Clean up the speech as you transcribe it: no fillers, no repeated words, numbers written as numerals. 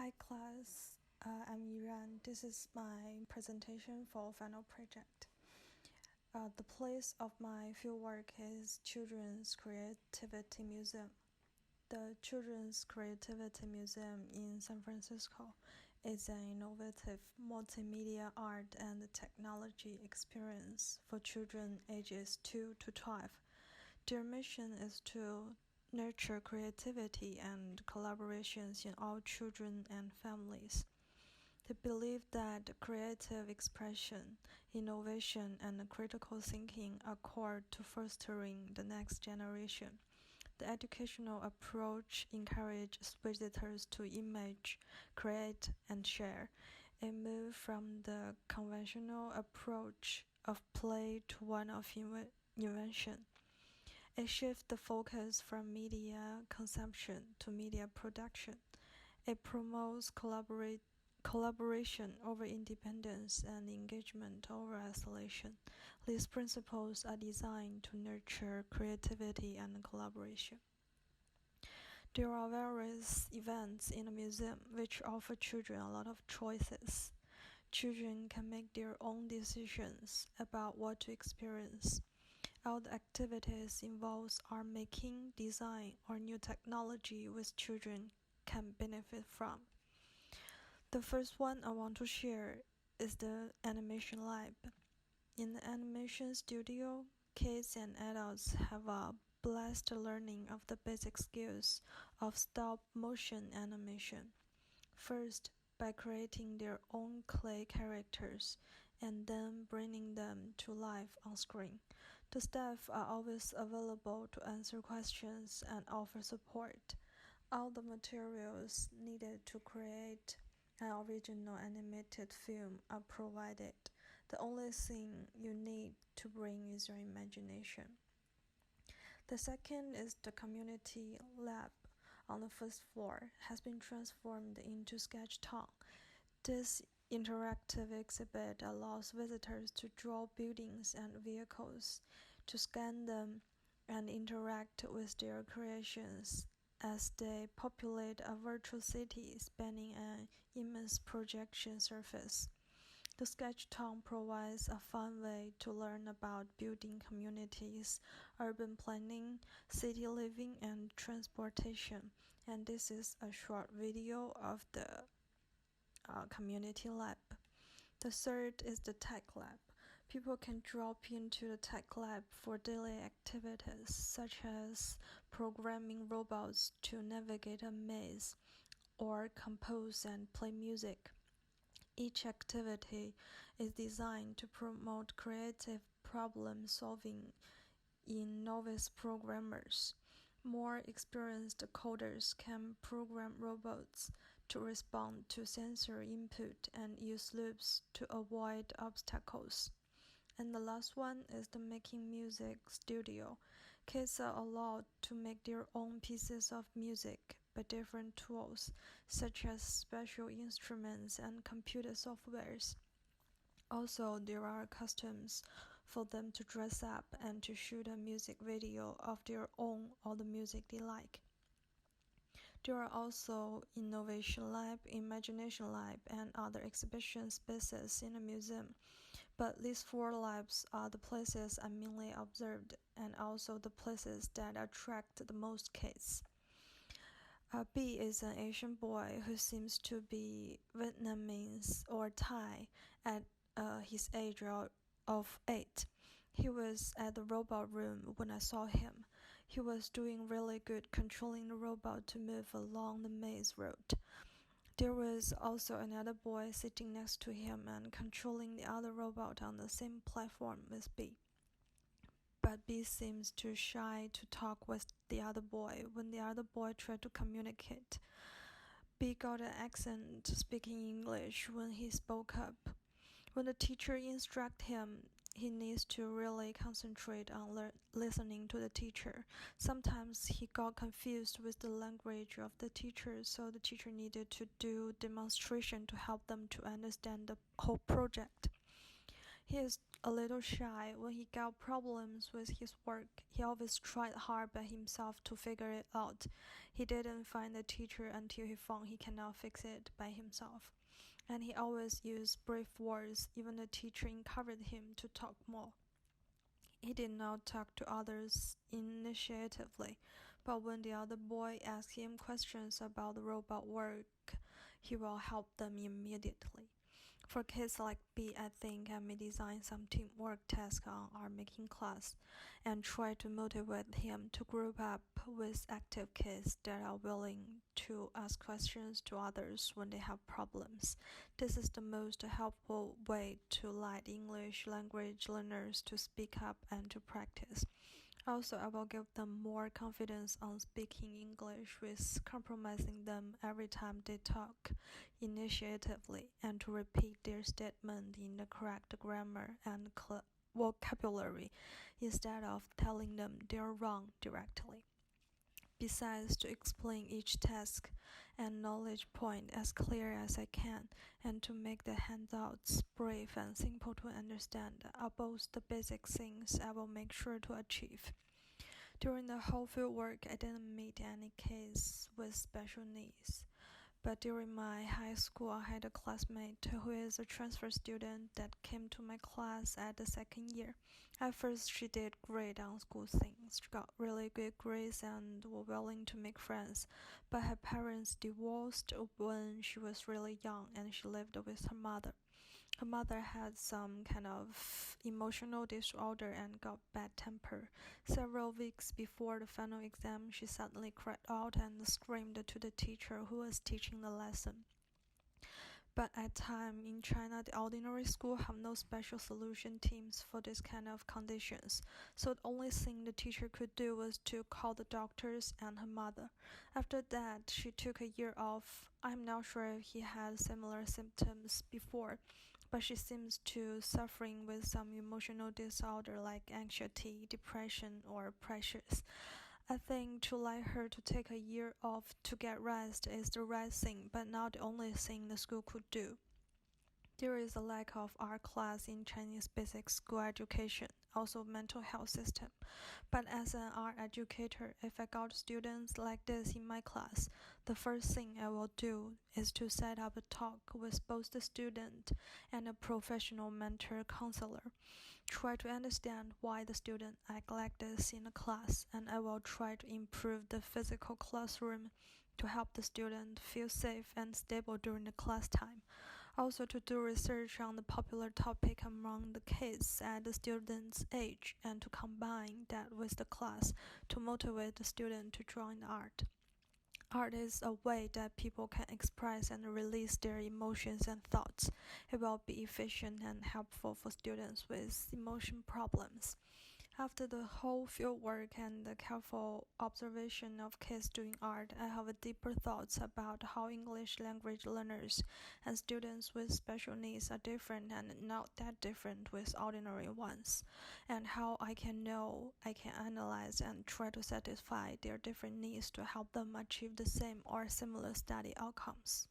Hi class, I'm Yiran. This is my presentation for final project. The place of my fieldwork is Children's Creativity Museum. The Children's Creativity Museum in San Francisco is an innovative multimedia art and technology experience for children ages 2 to 12. Their mission is to nurture creativity and collaborations in all children and families. They believe that creative expression, innovation, and critical thinking are core to fostering the next generation. The educational approach encourages visitors to image, create, and share, a move from the conventional approach of play to one of invention. It shifts the focus from media consumption to media production. It promotes collaboration over independence and engagement over isolation. These principles are designed to nurture creativity and collaboration. There are various events in the museum which offer children a lot of choices. Children can make their own decisions about what to experience. All the activities involves art making, design, or new technology which children can benefit from. The first one I want to share is the animation lab. In the animation studio, kids and adults have a blessed learning of the basic skills of stop-motion animation. First, by creating their own clay characters and then bringing them to life on screen. The staff are always available to answer questions and offer support. All the materials needed to create an original animated film are provided. The only thing you need to bring is your imagination. The second is the community lab on the first floor has been transformed into Sketch Town. This interactive exhibit allows visitors to draw buildings and vehicles, to scan them, and interact with their creations as they populate a virtual city spanning an immense projection surface. The Sketch Town provides a fun way to learn about building communities, urban planning, city living, and transportation. And this is a short video of the community lab. The third is the tech lab. People can drop into the tech lab for daily activities such as programming robots to navigate a maze or compose and play music. Each activity is designed to promote creative problem solving in novice programmers. More experienced coders can program robots to respond to sensor input and use loops to avoid obstacles. And the last one is the making music studio. Kids are allowed to make their own pieces of music by different tools, such as special instruments and computer softwares. Also, there are costumes for them to dress up and to shoot a music video of their own or the music they like. There are also Innovation Lab, Imagination Lab, and other exhibition spaces in the museum. But these four labs are the places I mainly observed and also the places that attract the most kids. B is an Asian boy who seems to be Vietnamese or Thai at his age of 8. He was at the robot room when I saw him. He was doing really good controlling the robot to move along the maze road. There was also another boy sitting next to him and controlling the other robot on the same platform with B. But B seems too shy to talk with the other boy when the other boy tried to communicate. B got an accent speaking English when he spoke up. When the teacher instructs him, he needs to really concentrate on listening to the teacher. Sometimes he got confused with the language of the teacher, so the teacher needed to do demonstration to help them to understand the whole project. He is a little shy. When he got problems with his work, he always tried hard by himself to figure it out. He didn't find a teacher until he found he cannot fix it by himself. And he always used brave words. Even the teacher encouraged him to talk more. He did not talk to others initiatively, but when the other boy asked him questions about the robot work, he will help them immediately. For kids like B, I think I may design some teamwork tasks on our making class and try to motivate him to group up with active kids that are willing to ask questions to others when they have problems. This is the most helpful way to lead English language learners to speak up and to practice. Also, I will give them more confidence on speaking English with compromising them every time they talk initiatively and to repeat their statement in the correct grammar and vocabulary instead of telling them they're wrong directly. Besides, to explain each task and knowledge point as clear as I can, and to make the handouts brief and simple to understand, are both the basic things I will make sure to achieve. During the whole field work, I didn't meet any case with special needs. But during my high school, I had a classmate who is a transfer student that came to my class at the second year. At first, she did great on school things. She got really good grades and was willing to make friends. But her parents divorced when she was really young and she lived with her mother. Her mother had some kind of emotional disorder and got bad temper. Several weeks before the final exam, she suddenly cried out and screamed to the teacher who was teaching the lesson. But at time in China, the ordinary school have no special solution teams for this kind of conditions. So the only thing the teacher could do was to call the doctors and her mother. After that, she took a year off. I'm not sure if he had similar symptoms before, but she seems to suffering with some emotional disorder like anxiety, depression, or pressures. I think to let her to take a year off to get rest is the right thing, but not the only thing the school could do. There is a lack of art class in Chinese basic school education, also mental health system. But as an art educator, if I got students like this in my class, the first thing I will do is to set up a talk with both the student and a professional mentor counselor. Try to understand why the student act like this in the class, and I will try to improve the physical classroom to help the student feel safe and stable during the class time. Also to do research on the popular topic among the kids at the student's age and to combine that with the class to motivate the student to join the art. Art is a way that people can express and release their emotions and thoughts. It will be efficient and helpful for students with emotion problems. After the whole field work and the careful observation of kids doing art, I have a deeper thoughts about how English language learners and students with special needs are different and not that different with ordinary ones, and how I can analyze and try to satisfy their different needs to help them achieve the same or similar study outcomes.